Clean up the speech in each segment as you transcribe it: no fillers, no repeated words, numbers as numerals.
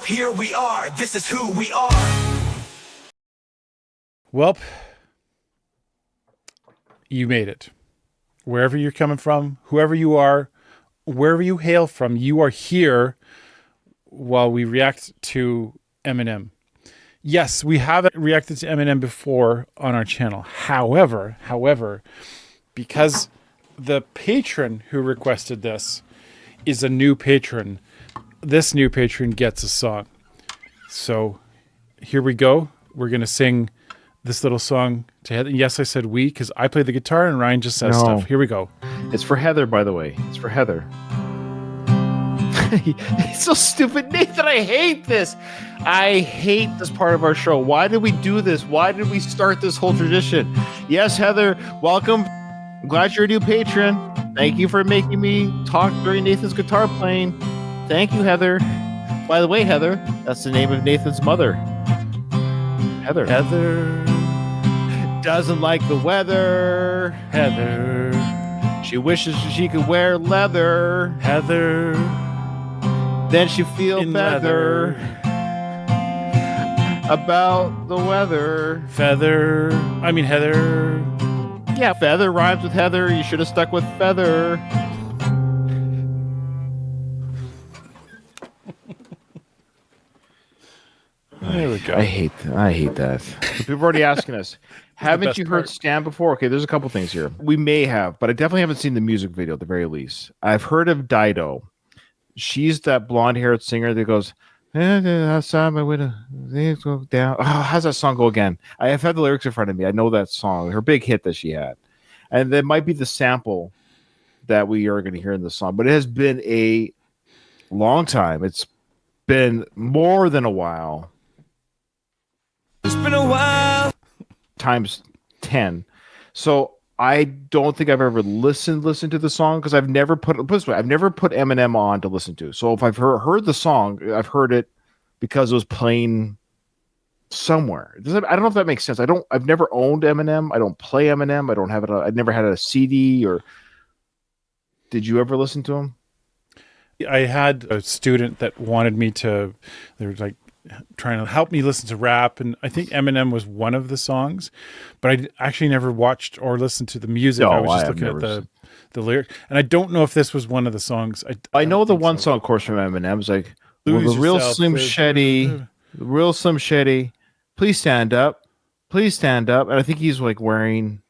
here we are, this is who we are. Well, you made it. Wherever you're coming from, whoever you are, wherever you hail from, you are here while we react to Eminem. Yes, we have reacted to Eminem before on our channel. However, because the patron who requested this is a new patron, this new patron gets a song. So here we go. We're going to sing this little song to Heather. Yes, I said we because I play the guitar and Ryan just says stuff. Here we go. It's for Heather, by the way. It's for Heather. It's so stupid, Nathan. I hate this. I hate this part of our show. Why did we do this? Why did we start this whole tradition? Yes, Heather, welcome. I'm glad you're a new patron. Thank you for making me talk during Nathan's guitar playing. Thank you, Heather. By the way, Heather, that's the name of Nathan's mother. Heather. Heather Doesn't like the weather. Heather. She wishes she could wear leather. Heather. Then she feel better about the weather. Heather. Yeah, feather rhymes with Heather. You should have stuck with feather. There we go. I hate that. People are already asking us, haven't you heard part. Stan before? Okay, there's a couple things here. We may have, but I definitely haven't seen the music video at the very least. I've heard of Dido. She's that blonde-haired singer that goes, outside my window, things go down. Oh, how's that song go again? I have had the lyrics in front of me. I know that song, her big hit that she had. And that might be the sample that we are going to hear in the song. But it has been a long time. It's been more than a while. It's been a while. Times 10. So I don't think I've ever listened to the song because I've never put Eminem on to listen to. So if I've heard the song, I've heard it because it was playing somewhere. I don't know if that makes sense. I've never owned Eminem. I don't play Eminem. I don't have it. I've never had a CD. Or did you ever listen to him? I had a student that wanted me to. They were like trying to help me listen to rap, and I think Eminem was one of the songs, but I actually never watched or listened to the music. No, I was just looking at the lyric, and I don't know if this was one of the songs. I know the one song, of course, from Eminem is like, well, the real Slim Shady, please stand up, and I think he's like wearing,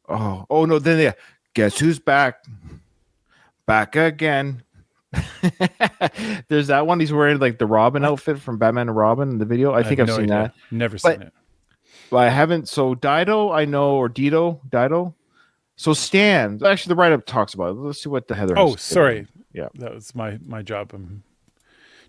oh no, then yeah, guess who's back again. There's that one. He's wearing like the Robin outfit from Batman and Robin in the video. I think I've seen that. Never seen it. But I haven't. So Dido, I know, or Dido. So Stan, actually, the write-up talks about it. Let's see what the Heather. Oh, sorry. Yeah, that was my job. I'm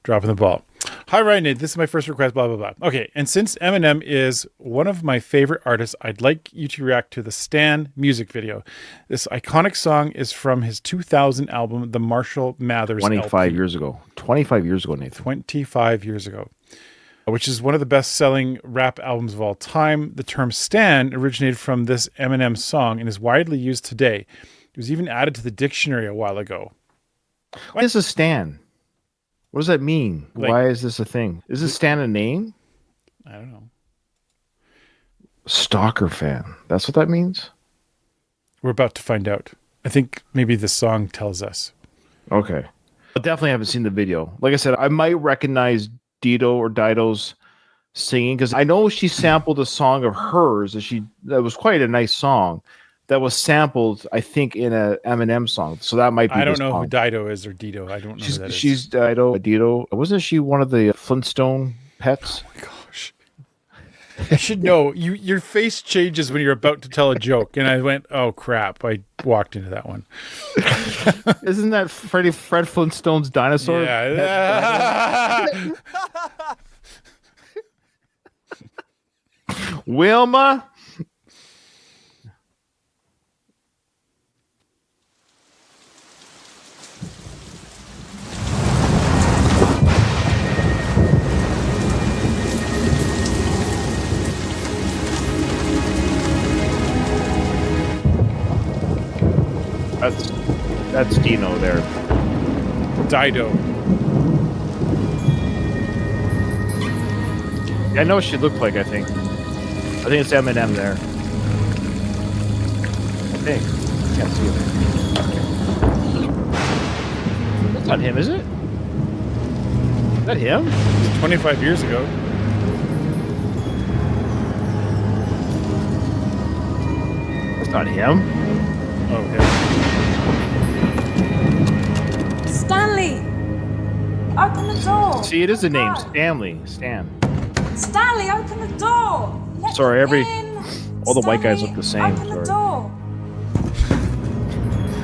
dropping the ball. Hi, Ryan. This is my first request. Blah blah blah. Okay, and since Eminem is one of my favorite artists, I'd like you to react to the Stan music video. This iconic song is from his 2000 album, The Marshall Mathers. 25 years ago. 25 years ago, Nathan. 25 years ago, which is one of the best-selling rap albums of all time. The term Stan originated from this Eminem song and is widely used today. It was even added to the dictionary a while ago. What is a Stan? What does that mean? Like, why is this a thing? Is a Stan a name? I don't know. Stalker fan. That's what that means? We're about to find out. I think maybe the song tells us. Okay. I definitely haven't seen the video. Like I said, I might recognize Dido or Dido's singing because I know she sampled a song of hers that was quite a nice song that was sampled, I think, in a Eminem song. So that might be. I don't know who Dido is or Dido. I don't know who that is. She's Dido. Wasn't she one of the Flintstone pets? Oh my gosh. I should know. Your face changes when you're about to tell a joke. And I went, oh crap. I walked into that one. Isn't that Fred Flintstone's dinosaur? Yeah. Wilma? That's Dino there. Dido. I know what she looked like, I think. It's Eminem there. I think. Can't see it. That's not him, is it? Is that him? 25 years ago. That's not him. Okay. Stanley! Open the door! See, it is a name. Go. Stanley. Stan. Stanley, open the door! Let Sorry, me in. all the white guys Stanley, look the same, Open the sorry. door!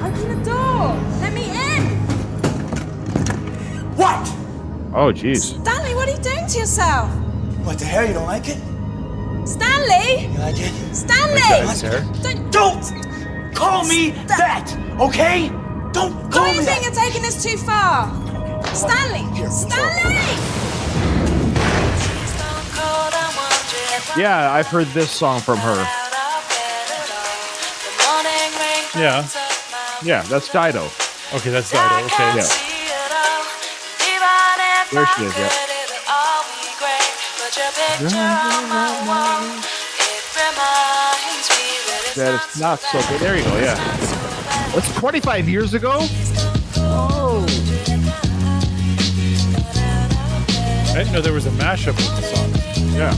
Open the door! Let me in! What? Oh, jeez. Stanley, what are you doing to yourself? What the hell? You don't like it? Stanley! You like it? Stanley! Don't call me that, okay? Don't Do call you me think that. you're taking this too far? Stanley! Here, Stanley! Yeah, I've heard this song from her. Yeah. Yeah, that's Dido. Okay, that's Dido. Okay. Yeah. There she is, yeah. That is not so good. There you go, yeah. That's 25 years ago? Oh. I didn't know there was a mashup with the song. Yeah.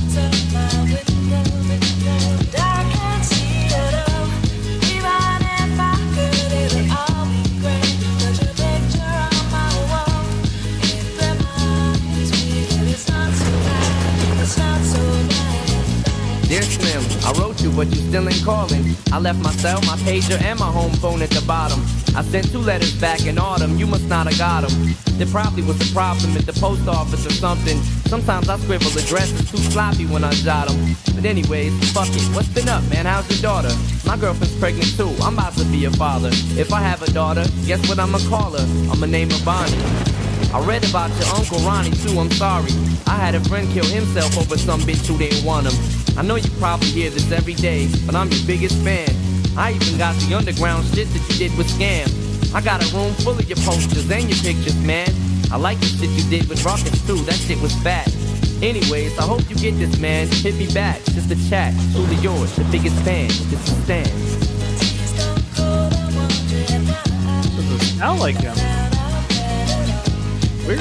Dear Slim, I wrote you, but you still ain't calling. I left my cell, my pager, and my home phone at the bottom. I sent 2 letters back in autumn, you must not have got them. There probably was a problem at the post office or something. Sometimes I scribble addresses too sloppy when I jot them. But anyways, fuck it, what's been up, man? How's your daughter? My girlfriend's pregnant too, I'm about to be a father. If I have a daughter, guess what I'ma call her? I'ma name her Bonnie. I read about your Uncle Ronnie too, I'm sorry. I had a friend kill himself over some bitch who didn't want him. I know you probably hear this every day, but I'm your biggest fan. I even got the underground shit that you did with Scam. I got a room full of your posters and your pictures, man. I like the shit you did with Rockets too, that shit was fat. Anyways, I hope you get this, man. Hit me back, just a chat. Truly yours, the biggest fan. Just a stand. Doesn't sound like him. Weird.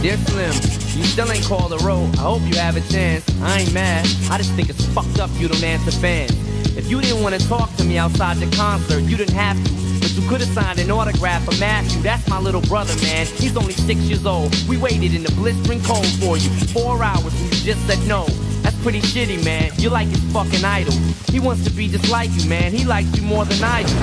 Dear Slim, you still ain't called a road. I hope you have a chance. I ain't mad. I just think it's fucked up you don't answer fans. If you didn't want to talk to me outside the concert, you didn't have to. But you could have signed an autograph for Matthew. That's my little brother, man. He's only 6 years old. We waited in the blistering cold for you. 4 hours and you just said no. That's pretty shitty, man. You're like his fucking idol. He wants to be just like you, man. He likes you more than I do.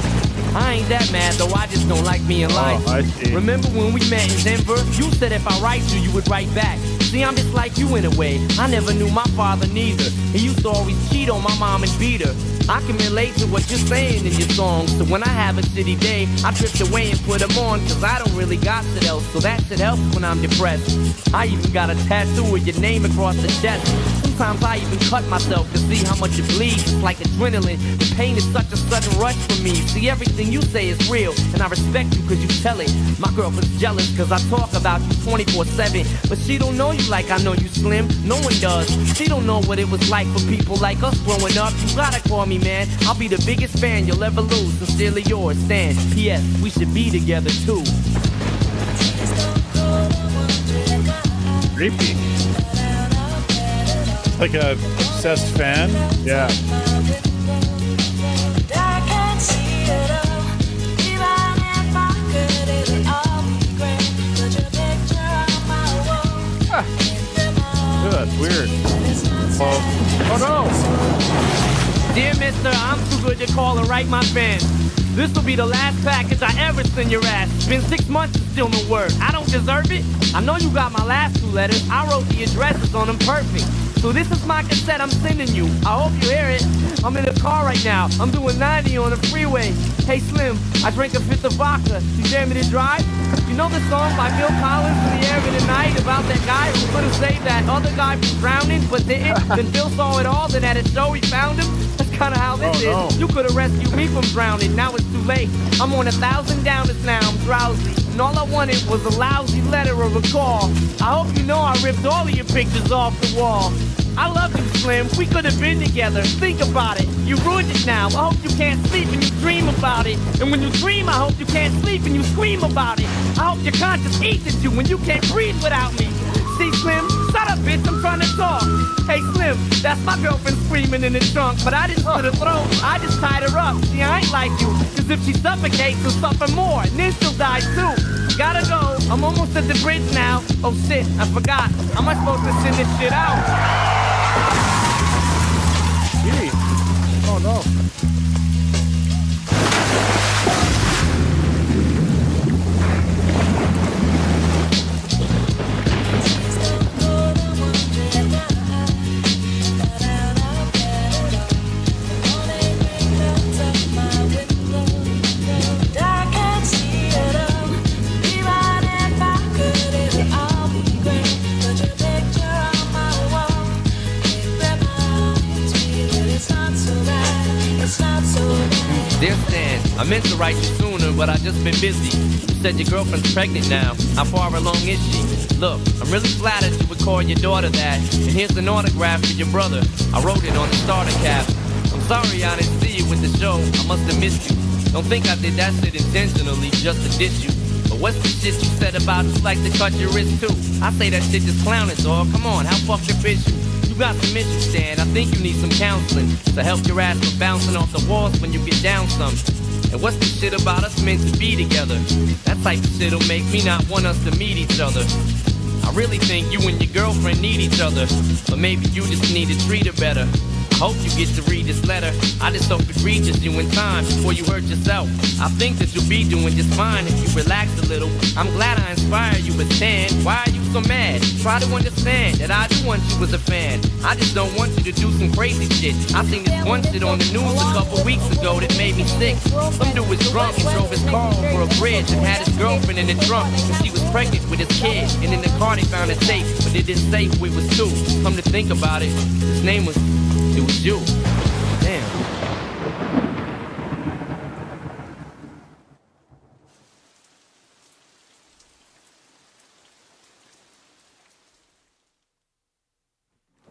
I ain't that mad, though. I just don't like me in life. I see. Remember when we met in Denver? You said if I write you, you would write back. See, I'm just like you in a way. I never knew my father neither. He used to always cheat on my mom and beat her. I can relate to what you're saying in your songs. So when I have a shitty day, I drift away and put them on. Cause I don't really got shit else. So that shit helps when I'm depressed. I even got a tattoo with your name across the chest. Sometimes I even cut myself to see how much it bleeds. It's like adrenaline. The pain is such a sudden rush for me. See, everything you say is real, and I respect you cause you tell it. My girlfriend's jealous cause I talk about you 24/7. But she don't know you like I know you, Slim. No one does. She don't know what it was like for people like us growing up. You gotta call me, man. I'll be the biggest fan you'll ever lose. Sincerely yours, Stan. P.S. We should be together too. Creepy. Like a obsessed fan. Yeah. That's weird. Oh no! Dear mister, I'm too good to call and write my fans. This will be the last package I ever send your ass. It's been 6 months and still no word. I don't deserve it. I know you got my last 2 letters. I wrote the addresses on them perfect. So this is my cassette I'm sending you. I hope you hear it. I'm in the car right now. I'm doing 90 on the freeway. Hey Slim, I drank a fifth of vodka. You dare me to drive? You know the song by Phil Collins in the air of the night about that guy who could've saved that other guy from drowning, but didn't. Then Bill saw it all, then at a show he found him. That's kinda how this is. You could've rescued me from drowning, now it's too late. I'm on 1,000 downers now, I'm drowsy. And all I wanted was a lousy letter or a call. I hope you know I ripped all of your pictures off the wall. I love you, Slim. We could have been together. Think about it. You ruined it now. I hope you can't sleep and you dream about it. And when you dream, I hope you can't sleep and you scream about it. I hope your conscience eats at you when you can't breathe without me. See, Slim? Shut up, bitch. I'm trying to talk. Hey, Slim, that's my girlfriend screaming in the trunk. But I didn't slit her throat. I just tied her up. See, I ain't like you. Cause if she suffocates, she'll suffer more. And then she'll die too. Gotta go. I'm almost at the bridge now. Oh shit, I forgot. How am I supposed to send this shit out? Oh no. Dear Stan, I meant to write you sooner, but I just been busy. You said your girlfriend's pregnant now. How far along is she? Look, I'm really flattered you would call your daughter that. And here's an autograph for your brother. I wrote it on the starter cap. I'm sorry I didn't see you with the show. I must have missed you. Don't think I did that shit intentionally just to diss you. But what's the shit you said about you like to cut your wrist too? I say that shit just clowning, dog. Come on, how fucked up is you? You got some issues, Stan. I think you need some counseling to help your ass from bouncing off the walls when you get down some. And what's the shit about us meant to be together? That type of shit'll make me not want us to meet each other. I really think you and your girlfriend need each other, but maybe you just need to treat her better. I hope you get to read this letter. I just hope it reaches you in time before you hurt yourself. I think that you'll be doing just fine if you relax a little. I'm glad I inspire you, but Stan, why are you so mad? Try to understand that I do want you as a fan. I just don't want you to do some crazy shit. I seen this one shit on the news a couple weeks ago that made me sick. Some dude was drunk and drove his car over a bridge and had his girlfriend in the trunk. And she was pregnant with his kid. And in the car they found a tape, but it didn't say who it was to. Come to think about it, his name was... It was you. Damn.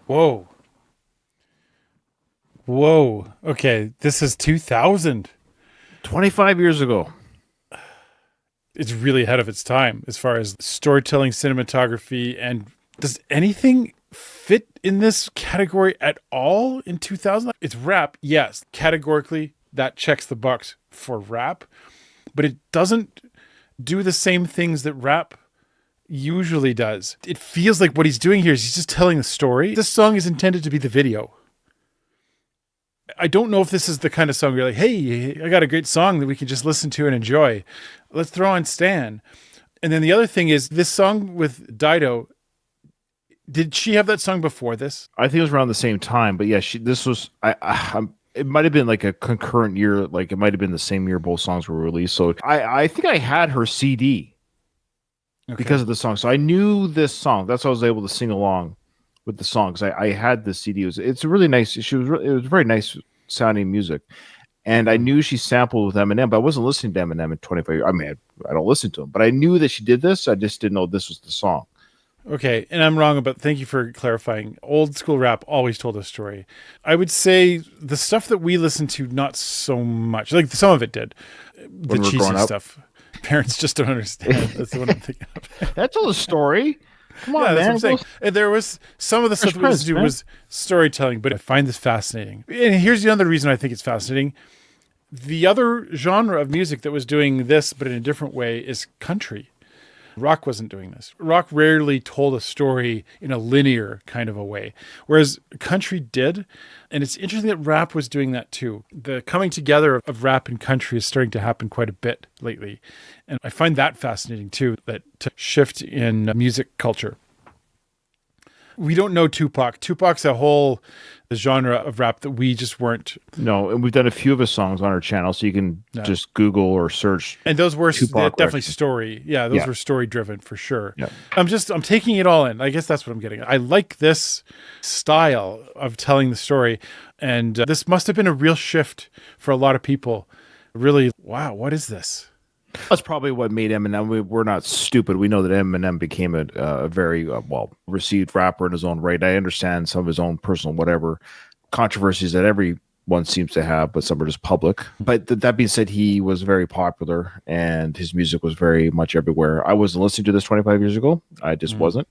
Whoa. Whoa. Okay, this is 2000. 25 years ago. It's really ahead of its time as far as storytelling, cinematography, and does anything fit in this category at all in 2000? It's rap, yes. Categorically, that checks the box for rap, but it doesn't do the same things that rap usually does. It feels like what he's doing here is he's just telling the story. This song is intended to be the video. I don't know if this is the kind of song where you're like, hey, I got a great song that we can just listen to and enjoy. Let's throw on Stan. And then the other thing is this song with Dido, did she have that song before this? I think it was around the same time, but yeah, this was, it might have been like a concurrent year. Like it might have been the same year both songs were released. So I think I had her CD because of the song. So I knew this song. That's why I was able to sing along with the songs. I had the CD. It's a really nice. It was very nice sounding music. And I knew she sampled with Eminem, but I wasn't listening to Eminem in 25 years. I mean, I don't listen to him, but I knew that she did this. I just didn't know this was the song. Okay, and I'm wrong, but thank you for clarifying. Old school rap always told a story. I would say the stuff that we listened to, not so much. Like some of it did. The cheesy stuff. Parents just don't understand. That's what I'm thinking of. That told a story. Come on, yeah, man. That's what I'm saying. And there was some of the stuff that we listened to man. was storytelling, but I find this fascinating. And here's the other reason I think it's fascinating. The other genre of music that was doing this, but in a different way, is country. Rock wasn't doing this. Rock rarely told a story in a linear kind of a way, whereas country did. And it's interesting that rap was doing that too. The coming together of rap and country is starting to happen quite a bit lately. And I find that fascinating too, that shift in music culture. We don't know Tupac. Tupac's a whole genre of rap that we just weren't. No, and we've done a few of his songs on our channel, so you can just Google or search. And those were Tupac definitely records. story. Yeah, those were story driven for sure. Yeah. I'm taking it all in. I guess that's what I'm getting. I like this style of telling the story. And this must have been a real shift for a lot of people. Really, wow, what is this? That's probably what made Eminem. We're not stupid. We know that Eminem became a very well-received rapper in his own right. I understand some of his own personal whatever controversies that everyone seems to have, but some are just public. But that being said, he was very popular, and his music was very much everywhere. I wasn't listening to this 25 years ago. I just wasn't.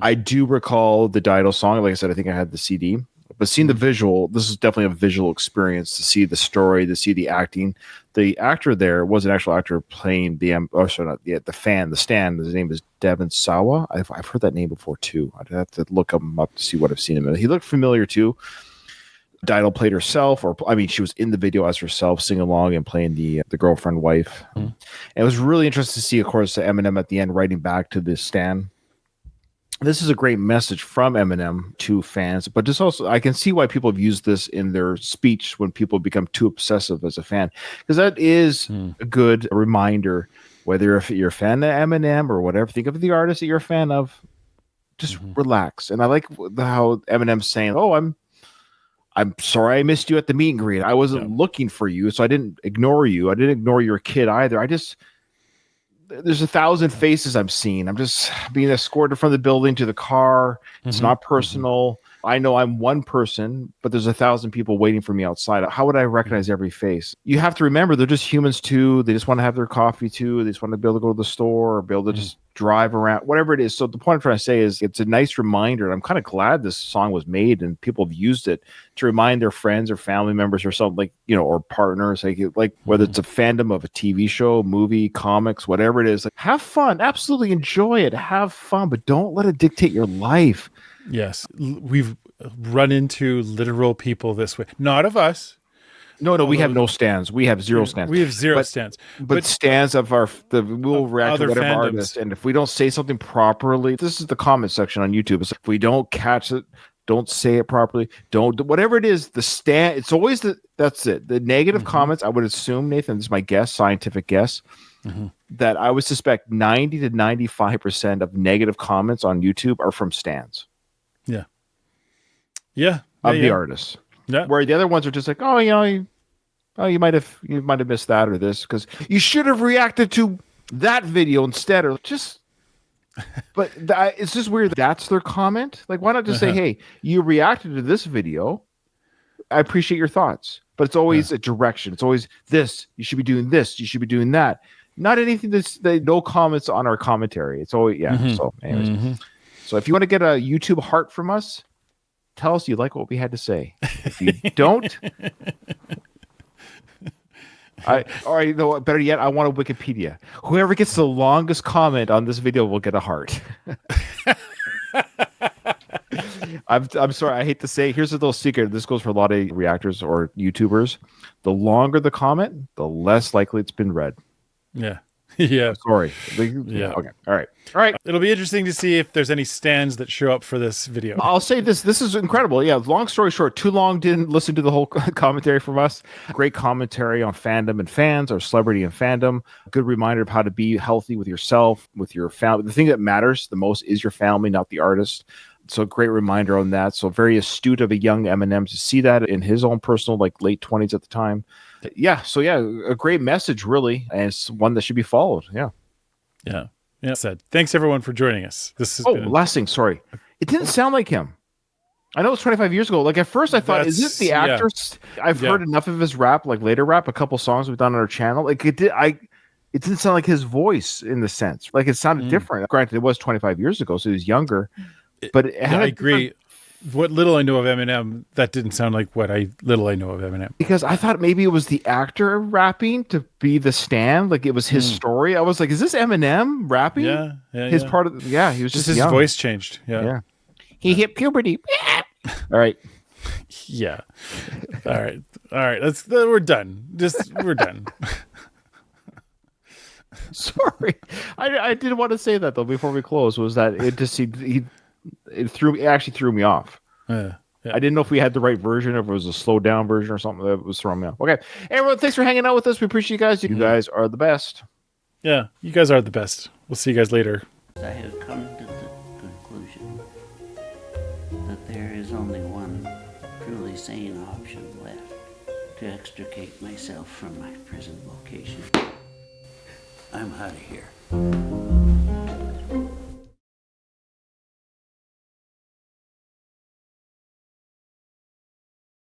I do recall the Dido song. Like I said, I think I had the CD. But seeing the visual, this is definitely a visual experience to see the story, to see the acting. The actor there was an actual actor playing the fan, the stand. His name is Devin Sawa. I've heard that name before too. I'd have to look him up to see what I've seen him in. He looked familiar too. Dido played herself, she was in the video as herself, singing along and playing the girlfriend wife. And it was really interesting to see, of course, Eminem at the end writing back to this stand. This is a great message from Eminem to fans, but just also I can see why people have used this in their speech when people become too obsessive as a fan, because that is a good reminder. Whether if you're a fan of Eminem or whatever, think of the artist that you're a fan of. Just relax. And I like how Eminem's saying, "Oh, I'm sorry I missed you at the meet and greet. I wasn't looking for you, so I didn't ignore you. I didn't ignore your kid either. There's 1,000 faces I'm seeing. I'm just being escorted from the building to the car. It's not personal. I know I'm one person, but there's 1,000 people waiting for me outside. How would I recognize every face? You have to remember they're just humans too. They just want to have their coffee too. They just want to be able to go to the store or be able to just drive around, whatever it is. So the point I'm trying to say is it's a nice reminder. And I'm kind of glad this song was made and people have used it to remind their friends or family members or something or partners, like whether it's a fandom of a TV show, movie, comics, whatever it is, like have fun, absolutely enjoy it, have fun, but don't let it dictate your life. Yes, we've run into literal people this way. Not of us. No, we have no stands. We have zero stands. We have zero stands. But stands of we'll react to whatever artist. And if we don't say something properly, this is the comment section on YouTube. It's if we don't catch it, don't say it properly, don't whatever it is, the stand. It's always that's it. The negative comments, I would assume, Nathan, this is my guess, scientific guess, that I would suspect 90 to 95% of negative comments on YouTube are from stands. Yeah. Of the artists. Yeah. Where the other ones are just like, you might have missed that or this because you should have reacted to that video instead, or just. But it's just weird. That's their comment. Like, why not just say, "Hey, you reacted to this video. I appreciate your thoughts." But it's always a direction. It's always this. You should be doing this. You should be doing that. Not anything no comments on our commentary. It's always So, anyways, so if you want to get a YouTube heart from us, tell us you like what we had to say. If you don't, better yet, I want a Wikipedia. Whoever gets the longest comment on this video will get a heart. I'm sorry, I hate to say. Here's a little secret. This goes for a lot of reactors or YouTubers. The longer the comment, the less likely it's been read. Yeah. Yeah. Sorry. Yeah. Okay. All right. It'll be interesting to see if there's any stands that show up for this video. I'll say this. This is incredible. Yeah. Long story short, too long. Didn't listen to the whole commentary from us. Great commentary on fandom and fans, or celebrity and fandom. Good reminder of how to be healthy with yourself, with your family. The thing that matters the most is your family, not the artist. So great reminder on that. So very astute of a young Eminem to see that in his own personal, late 20s at the time. Yeah. So a great message, really, and it's one that should be followed. Yeah. Said. Thanks everyone for joining us. This is last thing. Sorry, it didn't sound like him. I know it's 25 years ago. Like at first, I thought, is it the actor? I've heard enough of his rap, later rap, a couple songs we've done on our channel. It didn't sound like his voice in the sense. It sounded different. Granted, it was 25 years ago, so he was younger. But I agree. What little I know of Eminem, that didn't sound like what little I know of Eminem. Because I thought maybe it was the actor rapping to be the stand, it was his story. I was like, is this Eminem rapping? Yeah. His part of he was just his young. voice changed. Yeah. He hit puberty. All right. Yeah. All right. We're done. We're done. Sorry, I didn't want to say that though before we close. Was that it? Just he It actually threw me off. Yeah. I didn't know if we had the right version, or if it was a slowed down version or something that was throwing me off. Okay, everyone, thanks for hanging out with us. We appreciate you guys. You guys are the best. Yeah, you guys are the best. We'll see you guys later. I have come to the conclusion that there is only one truly sane option left to extricate myself from my present location. I'm out of here.